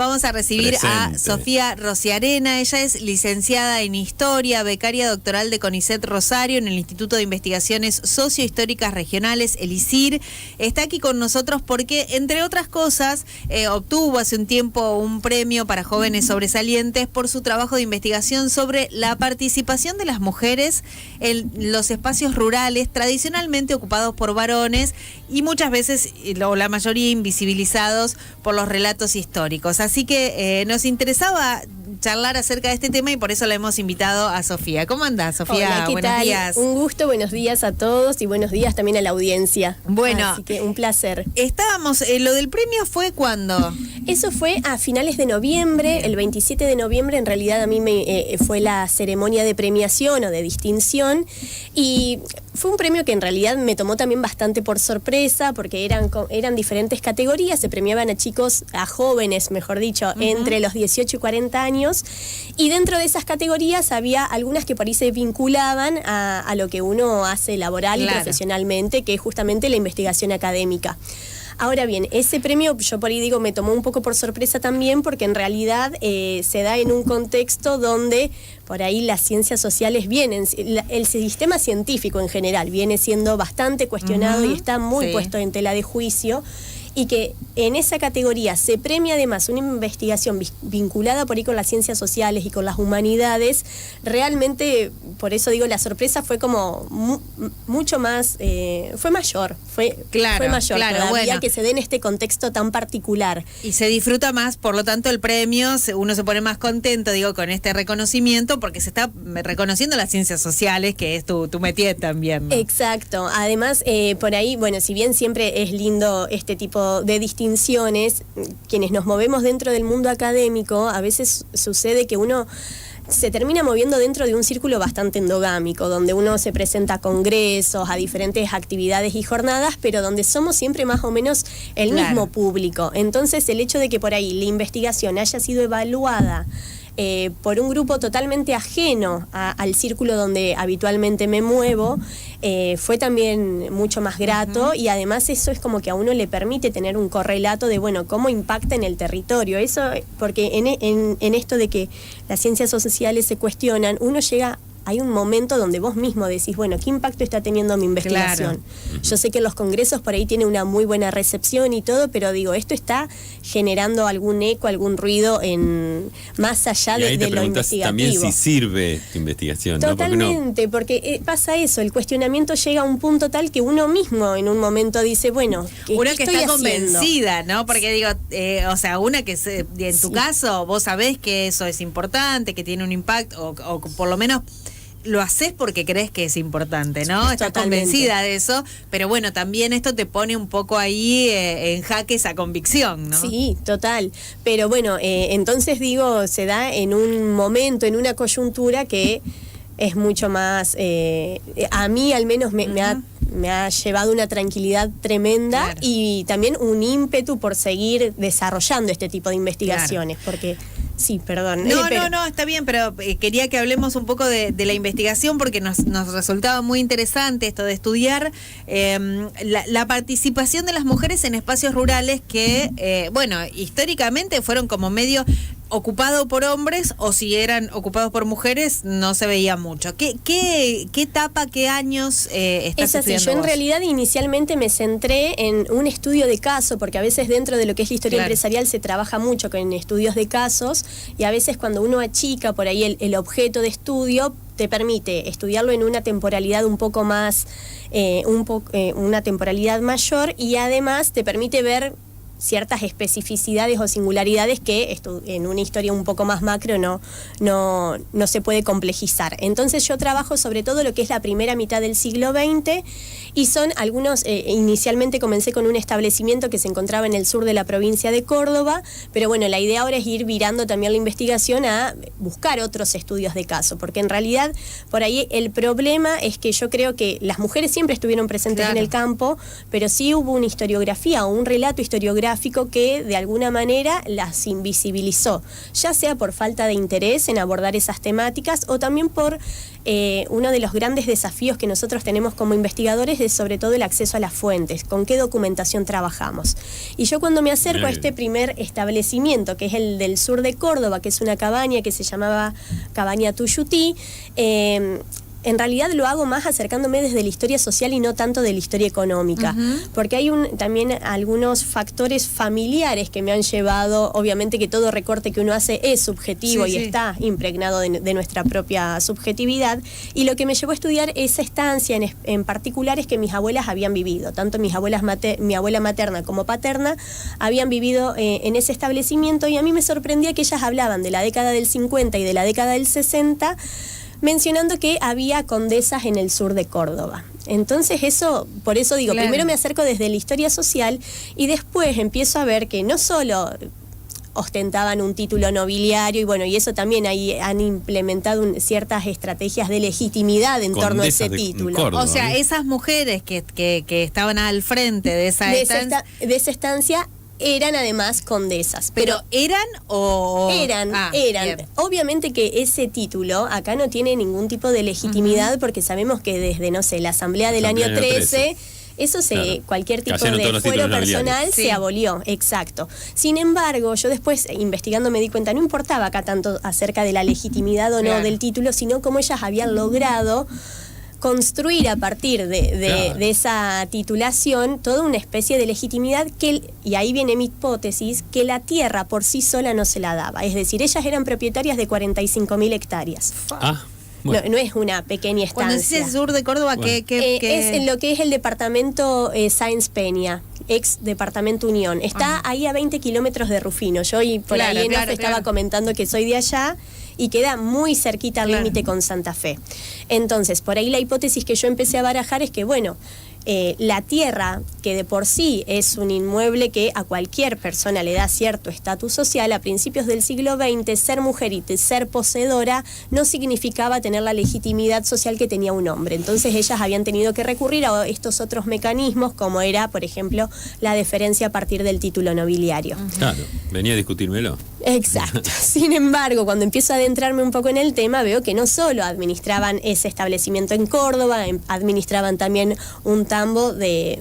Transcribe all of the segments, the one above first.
Vamos a recibir a Sofía Rociarena. Ella es licenciada en Historia, becaria doctoral de CONICET Rosario en el Instituto de Investigaciones Sociohistóricas Regionales, el ISIR. Está aquí con nosotros porque, entre otras cosas, obtuvo hace un tiempo un premio para jóvenes sobresalientes por su trabajo de investigación sobre la participación de las mujeres en los espacios rurales tradicionalmente ocupados por varones y muchas veces, o la mayoría, invisibilizados por los relatos históricos. Así que nos interesaba charlar acerca de este tema y por eso la hemos invitado a Sofía. ¿Cómo andás, Sofía? Hola, ¿qué buenos tal? días. Un gusto, buenos días a todos y buenos días también a la audiencia. Bueno, así que un placer. Estábamos, lo del premio fue ¿cuándo? Eso fue a finales de noviembre, el 27 de noviembre, en realidad a mí fue la ceremonia de premiación o de distinción y fue un premio que en realidad me tomó también bastante por sorpresa porque eran diferentes categorías, se premiaban a chicos, a jóvenes, mejor dicho, entre los 18 y 40 años y dentro de esas categorías había algunas que por ahí se vinculaban a lo que uno hace laboral y profesionalmente, que es justamente la investigación académica. Ahora bien, ese premio, yo por ahí digo, me tomó un poco por sorpresa también porque en realidad se da en un contexto donde por ahí las ciencias sociales vienen, el sistema científico en general viene siendo bastante cuestionado y está muy puesto en tela de juicio. Y que en esa categoría se premia además una investigación vinculada por ahí con las ciencias sociales y con las humanidades, realmente, por eso digo, la sorpresa fue como mucho más, fue mayor todavía que se dé en este contexto tan particular. Y se disfruta más, por lo tanto el premio, uno se pone más contento, digo, con este reconocimiento, porque se está reconociendo las ciencias sociales, que es tu métier también, ¿no? Exacto, además por ahí, bueno, si bien siempre es lindo este tipo de distinciones, quienes nos movemos dentro del mundo académico, a veces sucede que uno se termina moviendo dentro de un círculo bastante endogámico, donde uno se presenta a congresos, a diferentes actividades y jornadas, pero donde somos siempre más o menos el mismo público. Entonces, el hecho de que por ahí la investigación haya sido evaluada por un grupo totalmente ajeno al círculo donde habitualmente me muevo, fue también mucho más grato y además eso es como que a uno le permite tener un correlato de, bueno, cómo impacta en el territorio. Eso, porque en esto de que las ciencias sociales se cuestionan, uno llega... Hay un momento donde vos mismo decís, bueno, ¿qué impacto está teniendo mi investigación? Yo sé que en los congresos por ahí tiene una muy buena recepción y todo, pero digo, esto está generando algún eco, algún ruido más allá de lo investigativo. También si sirve tu investigación, Totalmente, ¿no? porque pasa eso, el cuestionamiento llega a un punto tal que uno mismo en un momento dice, bueno, una ¿qué que estoy está haciendo? Convencida, ¿no? Porque digo, o sea, una que en tu caso vos sabés que eso es importante, que tiene un impacto, o por lo menos lo haces porque crees que es importante, ¿no? Estás convencida de eso, pero bueno, también esto te pone un poco ahí en jaque esa convicción, ¿no? Sí, total. Pero bueno, entonces digo, se da en un momento, en una coyuntura que es mucho más, a mí al menos me ha llevado una tranquilidad tremenda y también un ímpetu por seguir desarrollando este tipo de investigaciones, porque... Sí, perdón. No, está bien, pero quería que hablemos un poco de la investigación porque nos resultaba muy interesante esto de estudiar la participación de las mujeres en espacios rurales que, bueno, históricamente fueron como medio ocupado por hombres o si eran ocupados por mujeres no se veía mucho. ¿Qué etapa, qué años estás estudiando yo en vos? realidad inicialmente me centré en un estudio de caso, porque a veces dentro de lo que es la historia empresarial se trabaja mucho con estudios de casos y a veces cuando uno achica por ahí el objeto de estudio te permite estudiarlo en una temporalidad un poco más, una temporalidad mayor y además te permite ver ciertas especificidades o singularidades que en una historia un poco más macro no se puede complejizar. Entonces yo trabajo sobre todo lo que es la primera mitad del siglo XX y son algunos, inicialmente comencé con un establecimiento que se encontraba en el sur de la provincia de Córdoba, pero bueno, la idea ahora es ir virando también la investigación a buscar otros estudios de caso, porque en realidad por ahí el problema es que yo creo que las mujeres siempre estuvieron presentes en el campo, pero sí hubo una historiografía o un relato historiográfico historiográfico que de alguna manera las invisibilizó, ya sea por falta de interés en abordar esas temáticas o también por uno de los grandes desafíos que nosotros tenemos como investigadores es sobre todo el acceso a las fuentes, con qué documentación trabajamos. Y yo cuando me acerco a este primer establecimiento, que es el del sur de Córdoba, que es una cabaña que se llamaba Cabaña Tuyutí, en realidad lo hago más acercándome desde la historia social y no tanto de la historia económica, porque hay también algunos factores familiares que me han llevado, obviamente que todo recorte que uno hace es subjetivo y está impregnado de nuestra propia subjetividad, y lo que me llevó a estudiar esa estancia en particular es que mis abuelas habían vivido, tanto mis abuelas mi abuela materna como paterna habían vivido en ese establecimiento, y a mí me sorprendía que ellas hablaban de la década del 50 y de la década del 60, mencionando que había condesas en el sur de Córdoba. Entonces por eso digo, primero me acerco desde la historia social y después empiezo a ver que no solo ostentaban un título nobiliario, y bueno, y eso también ahí han implementado ciertas estrategias de legitimidad en torno a ese título. Córdoba, o sea, esas mujeres que estaban al frente de esa estancia eran además condesas. ¿Pero eran o...? Eran. Bien. Obviamente que ese título acá no tiene ningún tipo de legitimidad porque sabemos que desde, no sé, la Asamblea del año 13... Eso cualquier tipo de fuero personal se abolió, exacto. Sin embargo, yo después investigando me di cuenta, no importaba acá tanto acerca de la legitimidad o no del título, sino cómo ellas habían logrado construir a partir de esa titulación toda una especie de legitimidad y ahí viene mi hipótesis, que la tierra por sí sola no se la daba. Es decir, ellas eran propietarias de 45.000 hectáreas. Bueno. No es una pequeña estancia. Cuando dices el sur de Córdoba, ¿qué? Es en lo que es el departamento Sáenz Peña, ex departamento Unión. Está ahí a 20 kilómetros de Rufino. Yo por ahí estaba comentando que soy de allá y queda muy cerquita al límite con Santa Fe. Entonces, por ahí la hipótesis que yo empecé a barajar es que, bueno, la tierra, que de por sí es un inmueble que a cualquier persona le da cierto estatus social, a principios del siglo XX, ser mujer y ser poseedora no significaba tener la legitimidad social que tenía un hombre. Entonces ellas habían tenido que recurrir a estos otros mecanismos, como era, por ejemplo, la deferencia a partir del título nobiliario. Claro, venía a discutírmelo. Exacto. Sin embargo, cuando empiezo a adentrarme un poco en el tema, veo que no solo administraban ese establecimiento en Córdoba, administraban también un tambo de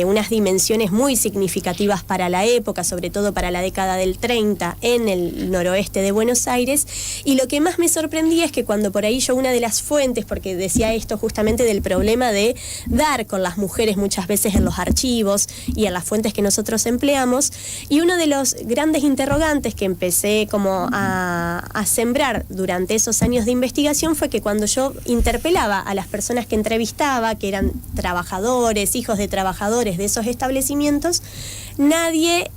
unas dimensiones muy significativas para la época, sobre todo para la década del 30 en el noroeste de Buenos Aires, y lo que más me sorprendía es que cuando por ahí yo una de las fuentes, porque decía esto justamente del problema de dar con las mujeres muchas veces en los archivos y en las fuentes que nosotros empleamos, y uno de los grandes interrogantes que empecé como a sembrar durante esos años de investigación fue que cuando yo interpelaba a las personas que entrevistaba, que eran trabajadores, hijos de trabajadores de esos establecimientos, nadie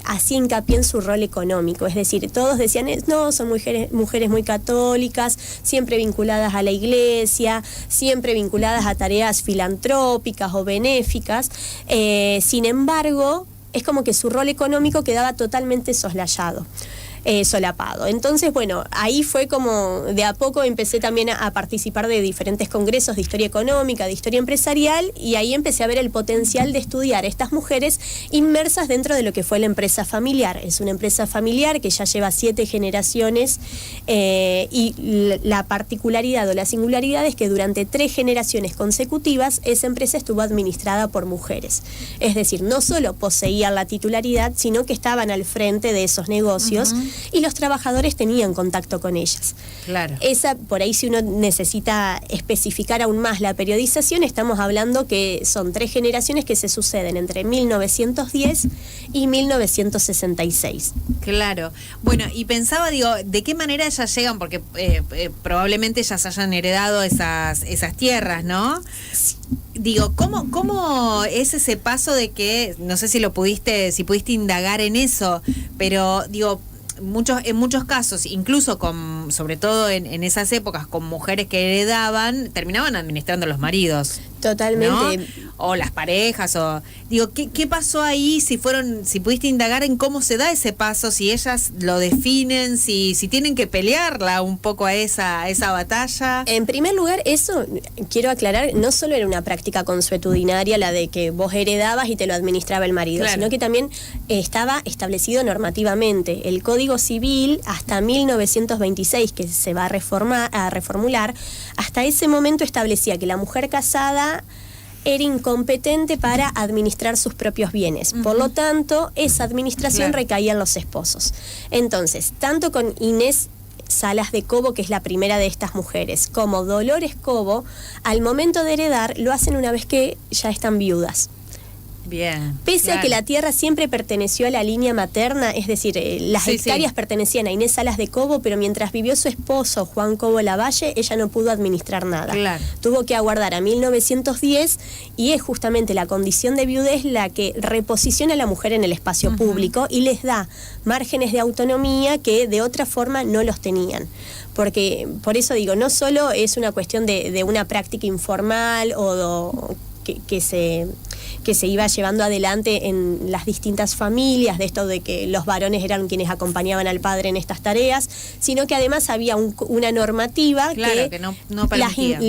hacía hincapié en su rol económico. Es decir, todos decían, no, son mujeres muy católicas, siempre vinculadas a la iglesia, siempre vinculadas a tareas filantrópicas o benéficas. Sin embargo, es como que su rol económico quedaba totalmente soslayado. Solapado. Entonces, bueno, ahí fue como de a poco empecé también a participar de diferentes congresos de historia económica, de historia empresarial, y ahí empecé a ver el potencial de estudiar a estas mujeres inmersas dentro de lo que fue la empresa familiar. Es una empresa familiar que ya lleva 7 generaciones y la particularidad o la singularidad es que durante 3 generaciones consecutivas esa empresa estuvo administrada por mujeres. Es decir, no solo poseían la titularidad, sino que estaban al frente de esos negocios. Y los trabajadores tenían contacto con ellas. Claro. Por ahí si uno necesita especificar aún más la periodización, estamos hablando que son 3 generaciones que se suceden entre 1910 y 1966. Claro. Bueno, y pensaba, digo, ¿de qué manera ellas llegan? Porque probablemente ellas hayan heredado esas tierras, ¿no? Digo, ¿cómo es ese paso de que, no sé si pudiste indagar en eso, pero digo, en muchos casos, incluso sobre todo en esas épocas, con mujeres que heredaban, terminaban administrando los maridos. Totalmente. ¿no? O las parejas, o digo, ¿qué pasó ahí? Si pudiste indagar en cómo se da ese paso, si ellas lo definen, si tienen que pelearla un poco a esa batalla. En primer lugar, eso, quiero aclarar, no solo era una práctica consuetudinaria la de que vos heredabas y te lo administraba el marido, claro, sino que también estaba establecido normativamente. El Código Civil, hasta 1926, que se va a reformular, hasta ese momento establecía que la mujer casada era incompetente para administrar sus propios bienes. Por lo tanto, esa administración recaía en los esposos. Entonces, tanto con Inés Salas de Cobo, que es la primera de estas mujeres, como Dolores Cobo, al momento de heredar, lo hacen una vez que ya están viudas. Bien. Pese a que la tierra siempre perteneció a la línea materna, es decir, las hectáreas pertenecían a Inés Salas de Cobo, pero mientras vivió su esposo, Juan Cobo Lavalle, ella no pudo administrar nada. Claro. Tuvo que aguardar a 1910 y es justamente la condición de viudez la que reposiciona a la mujer en el espacio público y les da márgenes de autonomía que de otra forma no los tenían. Porque, por eso digo, no solo es una cuestión de una práctica informal o que se iba llevando adelante en las distintas familias, de esto de que los varones eran quienes acompañaban al padre en estas tareas, sino que además había una normativa que no permitía.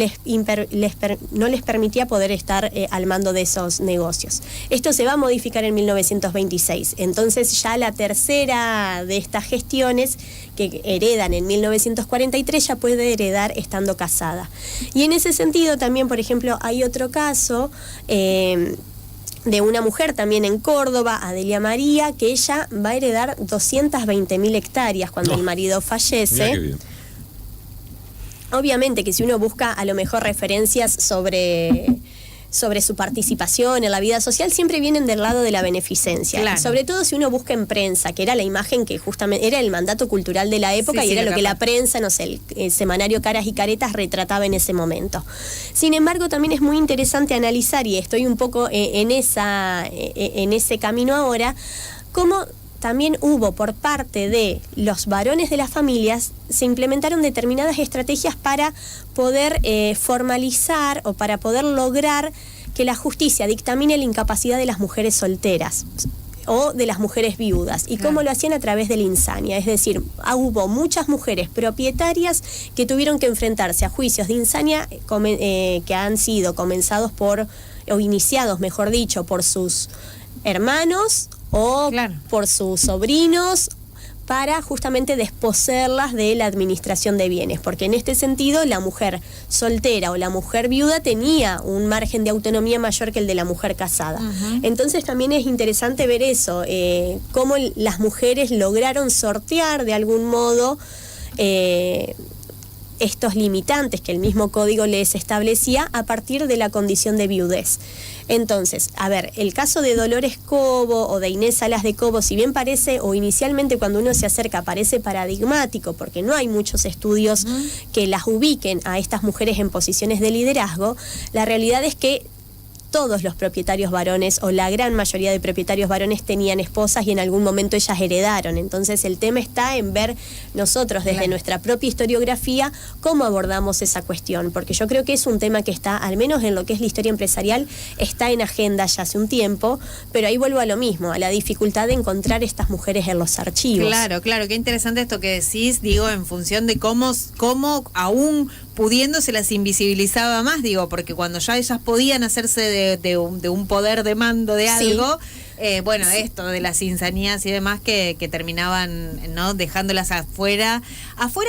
No les permitía poder estar al mando de esos negocios. Esto se va a modificar en 1926. Entonces ya la tercera de estas gestiones que heredan en 1943 ya puede heredar estando casada. Y en ese sentido también, por ejemplo, hay otro caso de una mujer también en Córdoba, Adelia María, que ella va a heredar 220.000 hectáreas cuando el marido fallece. Qué bien. Obviamente que si uno busca a lo mejor referencias sobre su participación en la vida social, siempre vienen del lado de la beneficencia. Claro. Sobre todo si uno busca en prensa, que era la imagen que justamente era el mandato cultural de la época y era lo que la prensa, no sé, el semanario Caras y Caretas retrataba en ese momento. Sin embargo, también es muy interesante analizar, y estoy un poco en ese camino ahora, cómo también hubo por parte de los varones de las familias, se implementaron determinadas estrategias para poder formalizar o para poder lograr que la justicia dictamine la incapacidad de las mujeres solteras o de las mujeres viudas. ¿Y cómo lo hacían? A través de la insania. Es decir, hubo muchas mujeres propietarias que tuvieron que enfrentarse a juicios de insania que han sido comenzados o iniciados, mejor dicho, por sus hermanos o por sus sobrinos, para justamente desposeerlas de la administración de bienes, porque en este sentido la mujer soltera o la mujer viuda tenía un margen de autonomía mayor que el de la mujer casada. Entonces también es interesante ver eso, cómo las mujeres lograron sortear de algún modo estos limitantes que el mismo código les establecía a partir de la condición de viudez. Entonces, a ver, el caso de Dolores Cobo o de Inés Salas de Cobo, si bien parece, o inicialmente cuando uno se acerca parece paradigmático, porque no hay muchos estudios que las ubiquen a estas mujeres en posiciones de liderazgo, la realidad es que todos los propietarios varones o la gran mayoría de propietarios varones tenían esposas y en algún momento ellas heredaron. Entonces el tema está en ver nosotros desde nuestra propia historiografía cómo abordamos esa cuestión, porque yo creo que es un tema que está, al menos en lo que es la historia empresarial, está en agenda ya hace un tiempo, pero ahí vuelvo a lo mismo, a la dificultad de encontrar estas mujeres en los archivos. Claro, qué interesante esto que decís, digo, en función de cómo aún pudiendo se las invisibilizaba más, digo, porque cuando ya ellas podían hacerse de un poder de mando de algo, bueno, esto de las insanías y demás que terminaban, ¿no?, dejándolas afuera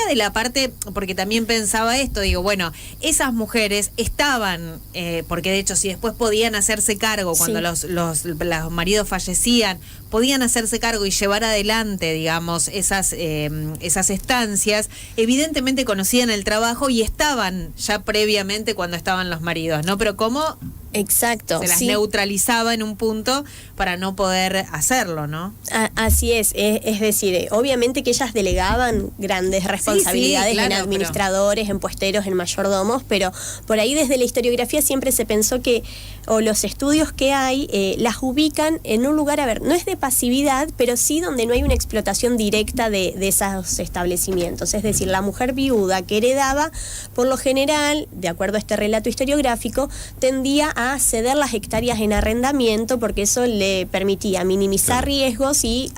de la parte, porque también pensaba esto, digo, bueno, esas mujeres estaban, porque de hecho si después podían hacerse cargo cuando los maridos fallecían, podían hacerse cargo y llevar adelante, digamos, esas estancias, evidentemente conocían el trabajo y estaban ya previamente cuando estaban los maridos, ¿no? Pero cómo Exacto. Se las sí. neutralizaba en un punto para no poder hacerlo, ¿no? Así es decir, obviamente que ellas delegaban grandes responsabilidades claro, en administradores, en puesteros, en mayordomos, pero por ahí desde la historiografía siempre se pensó que, o los estudios que hay, las ubican en un lugar, a ver, no es de pasividad, pero sí donde no hay una explotación directa de esos establecimientos. Es decir, la mujer viuda que heredaba, por lo general, de acuerdo a este relato historiográfico, tendía a ceder las hectáreas en arrendamiento porque eso le permitía minimizar riesgos y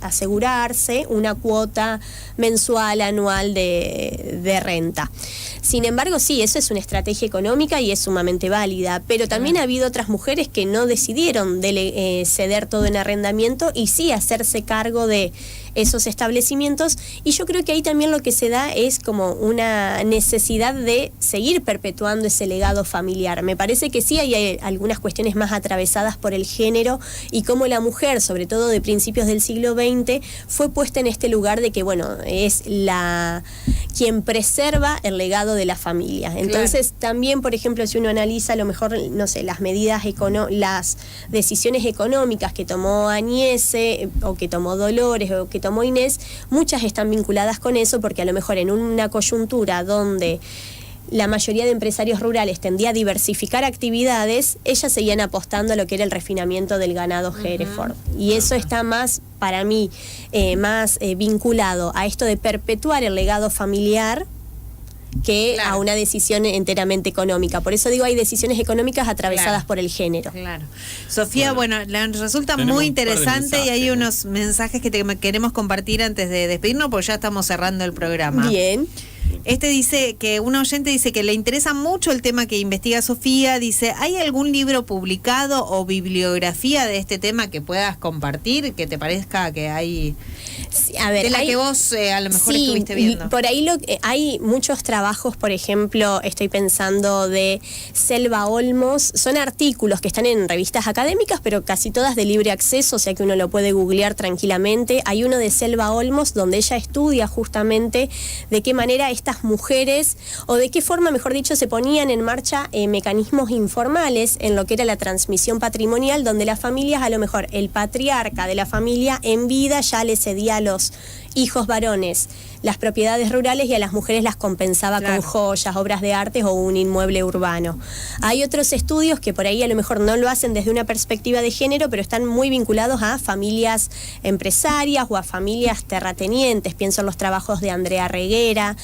asegurarse una cuota mensual, anual de renta. Sin embargo, sí, eso es una estrategia económica y es sumamente válida, pero también ha habido otras mujeres que no decidieron ceder todo en arrendamiento y sí hacerse cargo de esos establecimientos, y yo creo que ahí también lo que se da es como una necesidad de seguir perpetuando ese legado familiar. Me parece que sí hay algunas cuestiones más atravesadas por el género y cómo la mujer, sobre todo de principios del siglo XX, fue puesta en este lugar de que, bueno, es quien preserva el legado de la familia. Entonces, también, por ejemplo, si uno analiza a lo mejor, no sé, las las decisiones económicas que tomó Añese, o que tomó Dolores, o que tomó Inés, muchas están vinculadas con eso, porque a lo mejor en una coyuntura donde la mayoría de empresarios rurales tendía a diversificar actividades, ellas seguían apostando a lo que era el refinamiento del ganado Hereford. Y eso está más, para mí, más vinculado a esto de perpetuar el legado familiar que a una decisión enteramente económica. Por eso digo, hay decisiones económicas atravesadas por el género. Claro. Sofía, bueno, resulta muy interesante y hay unos mensajes que queremos compartir antes de despedirnos, porque ya estamos cerrando el programa. Bien. Dice que un oyente dice que le interesa mucho el tema que investiga Sofía. Dice, ¿hay algún libro publicado o bibliografía de este tema que puedas compartir, que te parezca que hay? Sí, a ver, de la que vos a lo mejor estuviste viendo. Por ahí hay muchos trabajos, por ejemplo, estoy pensando de Selva Olmos, son artículos que están en revistas académicas, pero casi todas de libre acceso, o sea que uno lo puede googlear tranquilamente. Hay uno de Selva Olmos donde ella estudia justamente de qué manera estas mujeres, o de qué forma, mejor dicho, se ponían en marcha mecanismos informales en lo que era la transmisión patrimonial, donde las familias, a lo mejor el patriarca de la familia en vida ya le cedía a los hijos varones las propiedades rurales y a las mujeres las compensaba con joyas, obras de arte o un inmueble urbano. Hay otros estudios que por ahí a lo mejor no lo hacen desde una perspectiva de género, pero están muy vinculados a familias empresarias o a familias terratenientes. Pienso en los trabajos de Andrea Reguera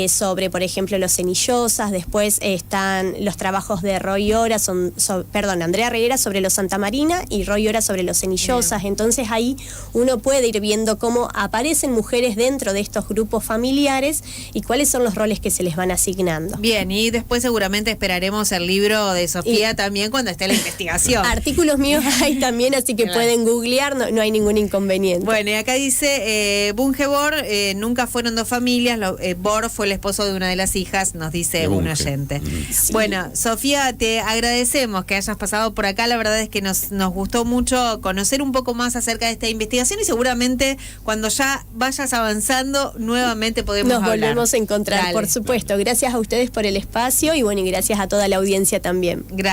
sobre, por ejemplo, los Cenillosas. Después están los trabajos de Roy Ora, Andrea Reguera sobre los Santa Marina y Roy Ora sobre los Cenillosas. Entonces ahí uno puede ir viendo cómo aparecen mujeres dentro de estos grupos familiares y cuáles son los roles que se les van asignando. Bien, y después seguramente esperaremos el libro de Sofía también cuando esté la investigación. Artículos míos hay también, así que pueden googlear, no hay ningún inconveniente. Bueno, y acá dice, Bunge Bor, nunca fueron dos familias, Bor fue el esposo de una de las hijas, nos dice un oyente. Sí. Bueno, Sofía, te agradecemos que hayas pasado por acá, la verdad es que nos gustó mucho conocer un poco más acerca de esta investigación y seguramente cuando ya vayas avanzando nuevamente podemos hablar. Nos volvemos a encontrar, por supuesto. Gracias a ustedes por el espacio y bueno, y gracias a toda la audiencia también. Gracias.